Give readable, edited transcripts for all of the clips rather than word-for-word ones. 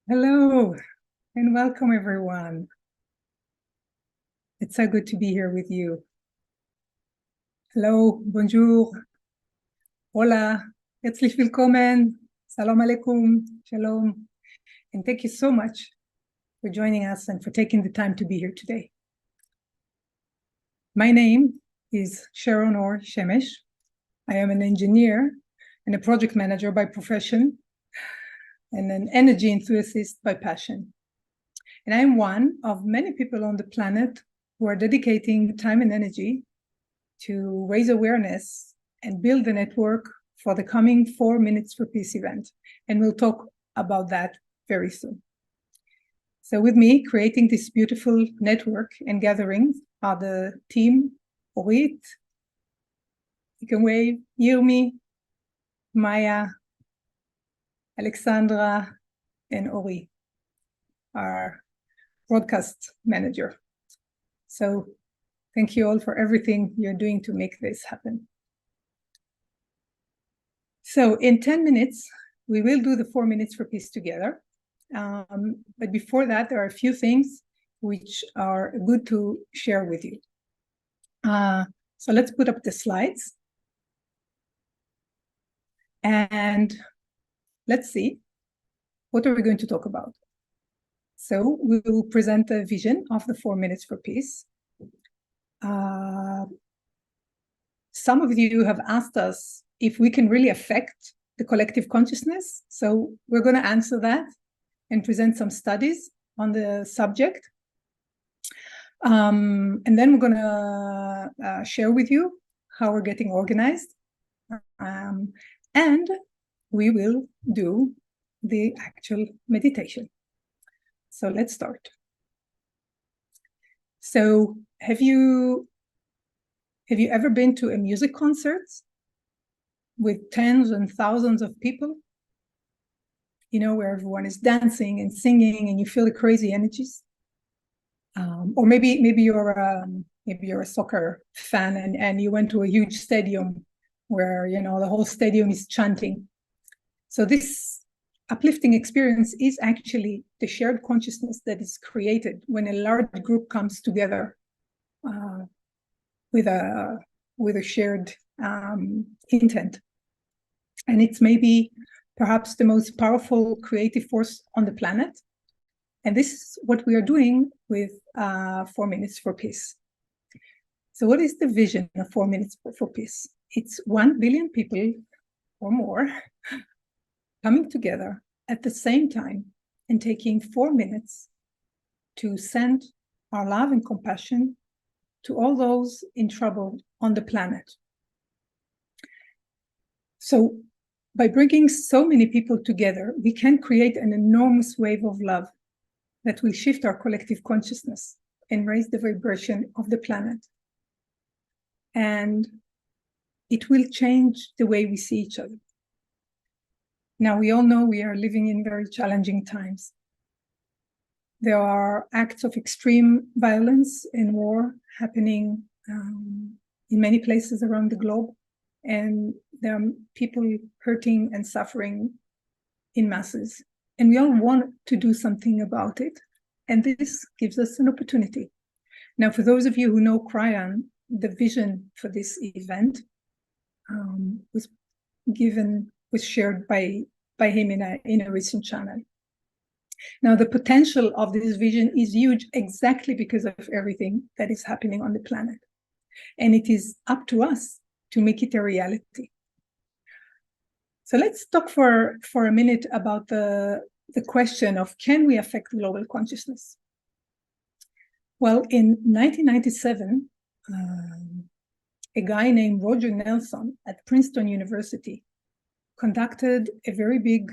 Hello and welcome everyone. It's so good to be here with you. Hello, bonjour, hola, herzlich willkommen, salam alaikum, shalom, and thank you so much for joining us and for taking the time to be here today. My name is Sharon Or Shemesh. I am an engineer and a project manager by profession and an energy enthusiast by passion. And I'm one of many people on the planet who are dedicating time and energy to raise awareness and build a network for the coming 4 Minutes for Peace event. And we'll talk about that very soon. So with me, creating this beautiful network and gatherings are the team, Orit, you can wave, Yirmi, Maya, Alexandra, and Ori, our broadcast manager. So thank you all for everything you're doing to make this happen. So in 10 minutes, we will do the 4 Minutes for Peace together. But before that, there are a few things which are good to share with you. So let's put up the slides. And let's see, what are we going to talk about? So we will present a vision of the 4 Minutes for Peace. Some of you have asked us if we can really affect the collective consciousness. So we're going to answer that and present some studies on the subject. And then we're going to share with you how we're getting organized. And we will do the actual meditation. So let's start. So have you ever been to a music concert with tens and thousands of people? You know, where everyone is dancing and singing and you feel the crazy energies? Or maybe you're a soccer fan and you went to a huge stadium where, you know, the whole stadium is chanting. So this uplifting experience is actually the shared consciousness that is created when a large group comes together with a shared intent. And it's maybe perhaps the most powerful creative force on the planet. And this is what we are doing with 4 Minutes for Peace. So what is the vision of 4 Minutes for Peace? It's 1 billion people or more coming together at the same time and taking 4 minutes to send our love and compassion to all those in trouble on the planet. So by bringing so many people together, we can create an enormous wave of love that will shift our collective consciousness and raise the vibration of the planet. And it will change the way we see each other. Now, we all know we are living in very challenging times. There are acts of extreme violence and war happening in many places around the globe. And there are people hurting and suffering in masses. And we all want to do something about it. And this gives us an opportunity. Now, for those of you who know Kryan, the vision for this event was shared by him in a recent channel. Now, the potential of this vision is huge exactly because of everything that is happening on the planet. And it is up to us to make it a reality. So let's talk for a minute about the question of, can we affect global consciousness? Well, in 1997, a guy named Roger Nelson at Princeton University conducted a very big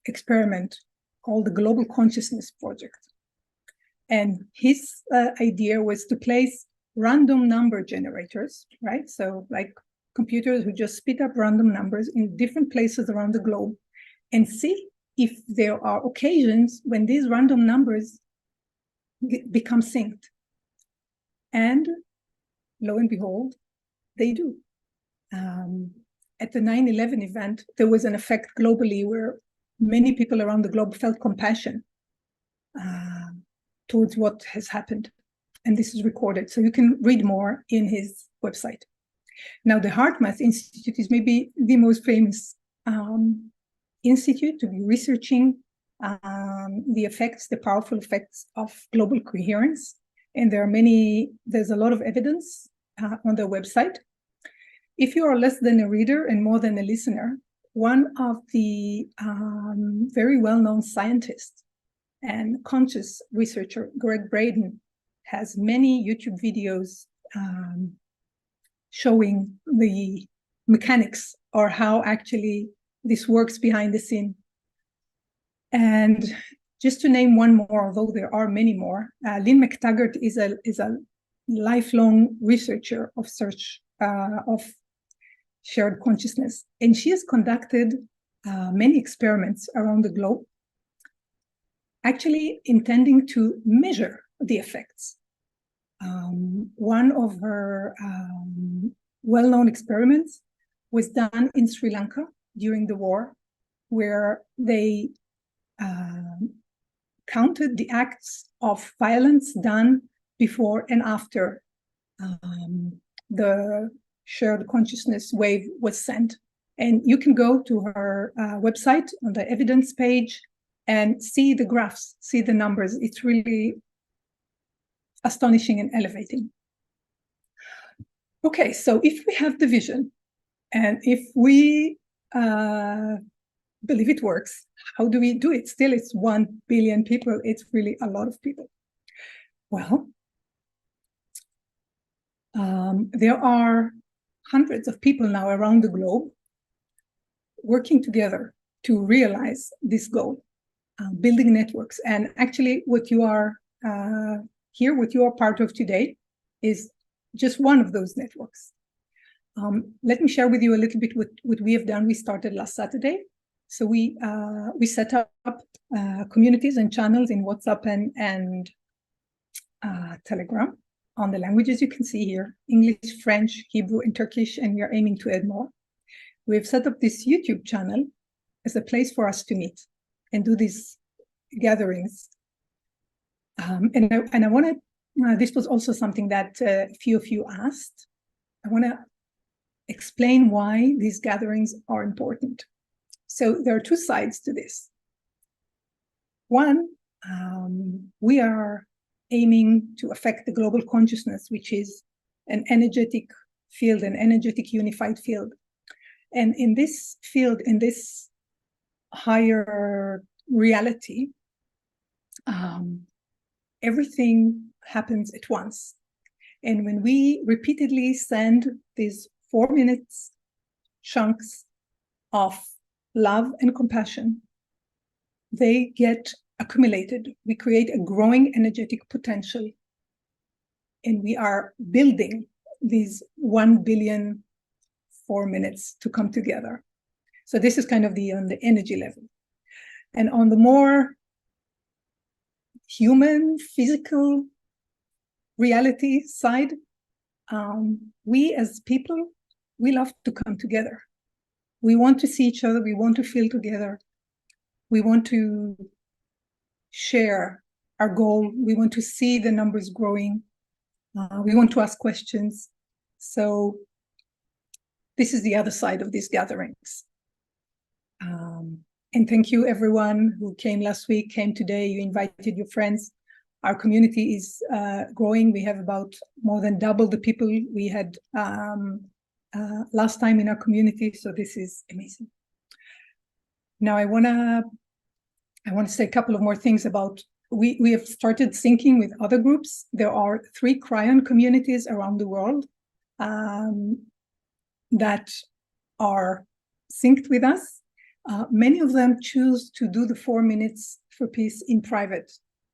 experiment called the Global Consciousness Project. And his idea was to place random number generators, right? So like computers who just spit up random numbers in different places around the globe and see if there are occasions when these random numbers become synced. And lo and behold, they do. At the 9/11 event, there was an effect globally where many people around the globe felt compassion towards what has happened. And this is recorded, so you can read more in his website. Now, the HeartMath Institute is maybe the most famous institute to be researching the powerful effects of global coherence. And there's a lot of evidence on their website. If you are less than a reader and more than a listener, one of the very well-known scientists and conscious researcher, Greg Braden, has many YouTube videos showing the mechanics or how actually this works behind the scene. And just to name one more, although there are many more, Lynn McTaggart is a lifelong researcher of shared consciousness, and she has conducted many experiments around the globe, actually intending to measure the effects. One of her well-known experiments was done in Sri Lanka during the war, where they counted the acts of violence done before and after the shared consciousness wave was sent. And you can go to her website on the evidence page and see the graphs, see the numbers. It's really astonishing and elevating. Okay, so if we have the vision and if we believe it works, how do we do it? Still, it's 1 billion people. It's really a lot of people. Well, there are hundreds of people now around the globe working together to realize this goal, building networks. And actually what you are here, what you are part of today is just one of those networks. Let me share with you a little bit what we have done. We started last Saturday. So we set up communities and channels in WhatsApp and Telegram on the languages you can see here: English, French, Hebrew, and Turkish, and we are aiming to add more. We've set up this YouTube channel as a place for us to meet and do these gatherings. And I want to, this was also something that a few of you asked. I want to explain why these gatherings are important. So there are two sides to this. One, we are aiming to affect the global consciousness, which is an energetic field, an energetic unified field. And in this field, in this higher reality, everything happens at once. And when we repeatedly send these 4 minutes chunks of love and compassion, they get accumulated. We create a growing energetic potential, and we are building these 1 billion 4 minutes to come together. So this is kind of on the energy level. And on the more human, physical reality side, we as people, we love to come together. We want to see each other. We want to feel together. We want to share our goal. We want to see the numbers growing. We want to ask questions. So this is the other side of these gatherings. And thank you everyone who came last week, came today, you invited your friends. Our community is growing. We have about more than double the people we had last time in our community. So this is amazing. Now I wanna say a couple of more things about, we have started syncing with other groups. There are 3 Kryon communities around the world that are synced with us. Many of them choose to do the 4 minutes for peace in private,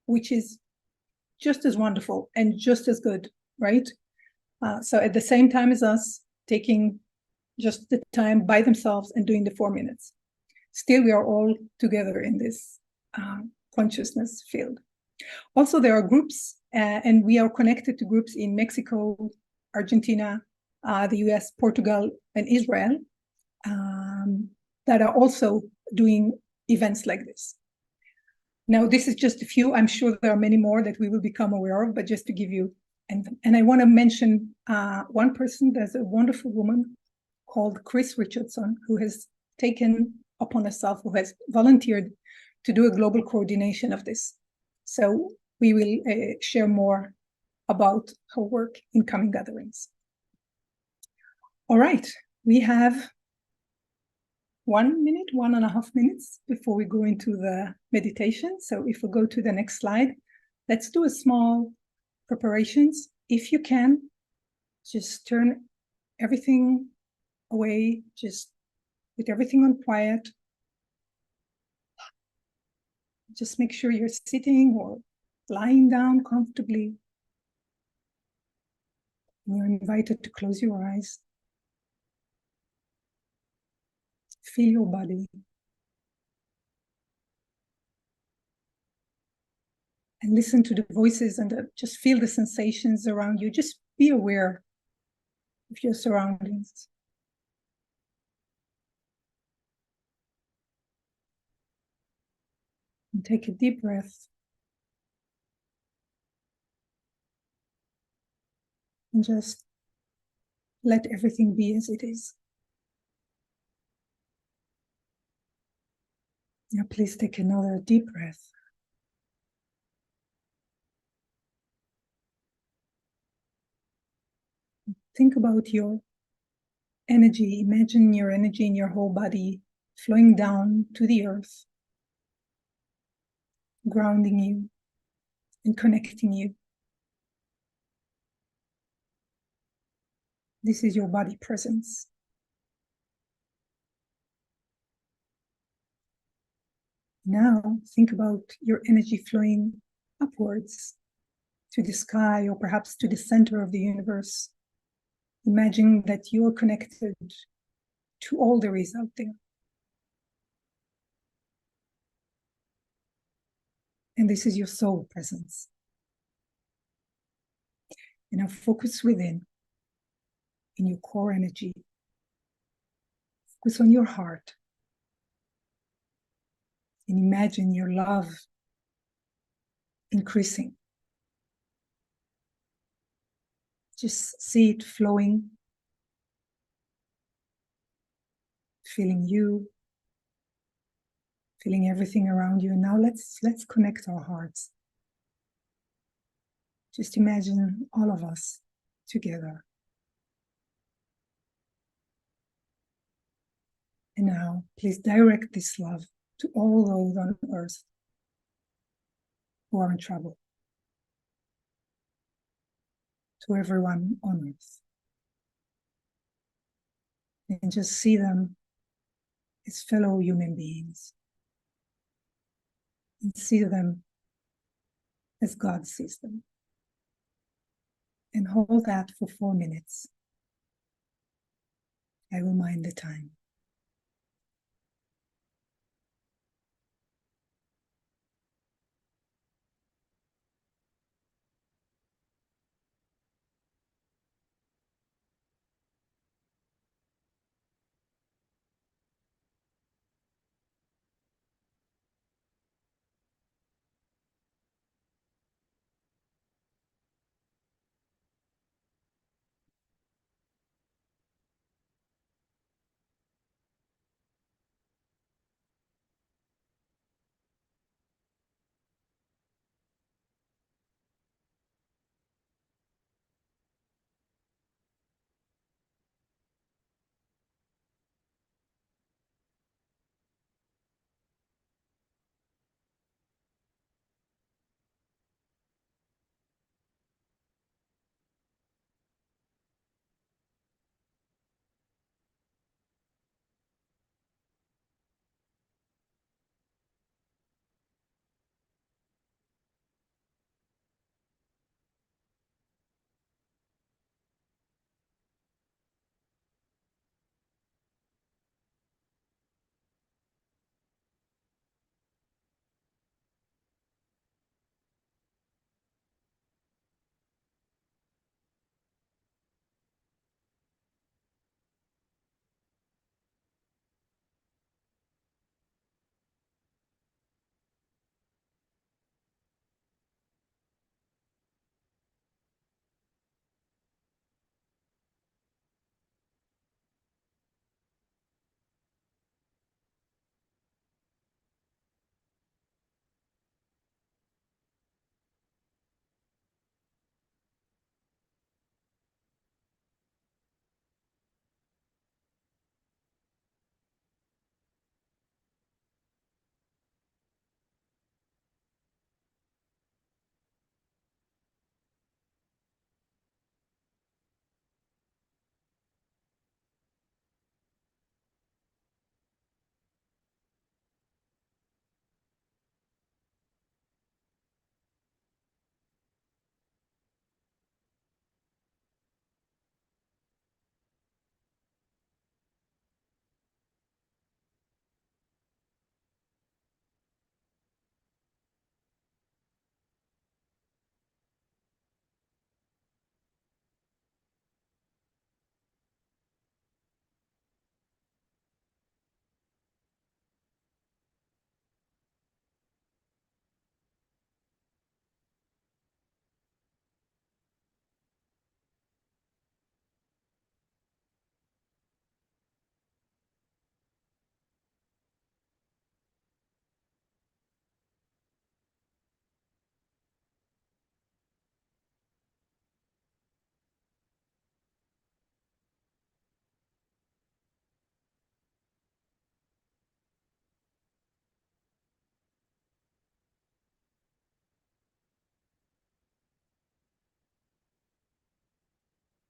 which is just as wonderful and just as good, right? So at the same time as us, taking just the time by themselves and doing the 4 minutes. Still, we are all together in this consciousness field. Also, there are groups, and we are connected to groups in Mexico, Argentina, the US, Portugal, and Israel, that are also doing events like this. Now, this is just a few. I'm sure there are many more that we will become aware of, but just to give you, and I want to mention one person. There's a wonderful woman called Chris Richardson, who has taken upon herself, who has volunteered to do a global coordination of this. So we will share more about her work in coming gatherings. All right, we have 1 minute, 1.5 minutes before we go into the meditation. So if we go to the next slide, let's do a small preparations. If you can, just turn everything away, just put everything on quiet. Just make sure you're sitting or lying down comfortably. You're invited to close your eyes. Feel your body. And listen to the voices and just feel the sensations around you. Just be aware of your surroundings. And take a deep breath. And just let everything be as it is. Now, please take another deep breath. Think about your energy. Imagine your energy in your whole body flowing down to the earth, grounding you and connecting you. This is your body presence. Now, think about your energy flowing upwards to the sky or perhaps to the center of the universe. Imagine that you are connected to all there is out there. And this is your soul presence. And now focus within, in your core energy. Focus on your heart. And imagine your love increasing. Just see it flowing, feeling you, feeling everything around you. And now let's connect our hearts. Just imagine all of us together. And now, please direct this love to all those on earth who are in trouble, to everyone on earth. And just see them as fellow human beings. And see them as God sees them. And hold that for 4 minutes. I will mind the time.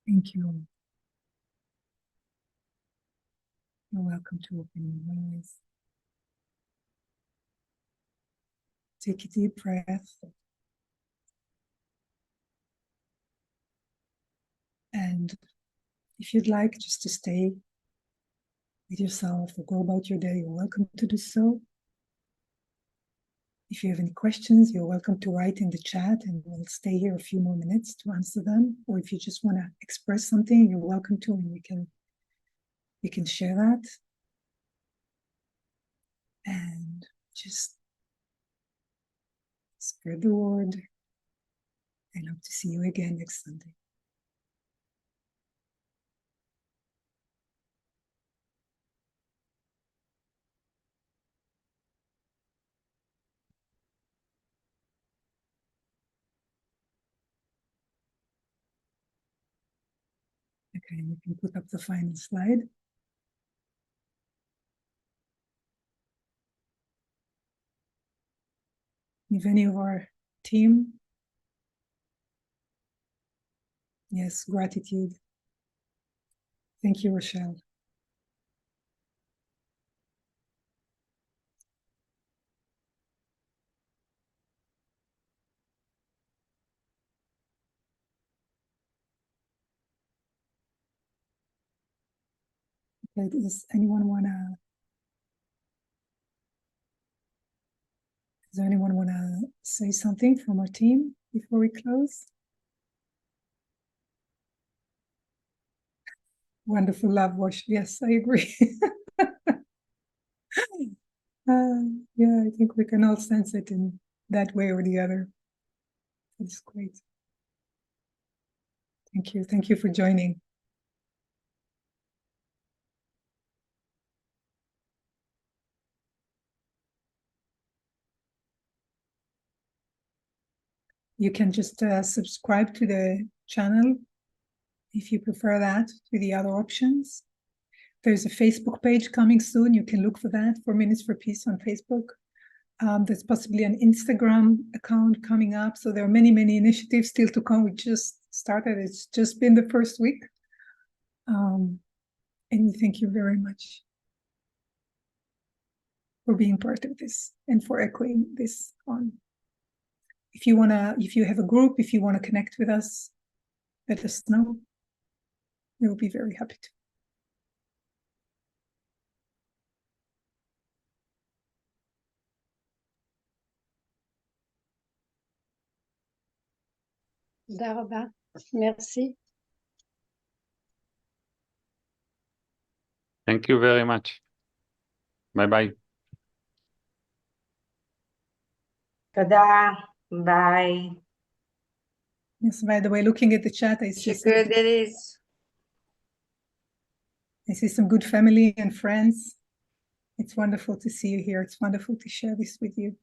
Thank you. You're welcome to open your eyes. Take a deep breath. And if you'd like just to stay with yourself or go about your day, you're welcome to do so. If you have any questions, you're welcome to write in the chat and we'll stay here a few more minutes to answer them. Or if you just want to express something, you're welcome to, and we can share that. And just spread the word. And hope to see you again next Sunday. Okay, you can put up the final slide. If any of our team, yes, gratitude. Thank you, Rochelle. Okay, does anyone wanna say something from our team before we close? Wonderful love, Wash. Yes, I agree. Yeah, I think we can all sense it in that way or the other. It's great. Thank you. Thank you for joining. You can just subscribe to the channel if you prefer that to the other options. There's a Facebook page coming soon. You can look for that, 4 Minutes for Peace on Facebook. There's possibly an Instagram account coming up. So there are many, many initiatives still to come. We just started. It's just been the first week. And we thank you very much for being part of this and for echoing this on. If you have a group, if you want to connect with us, let us know. We will be very happy to. תודה רבה. Merci. Thank you very much. Bye-bye. תודה, ביי. Yes, by the way, looking at the chat, I see some good family and friends. It's wonderful to see you here. It's wonderful to share this with you.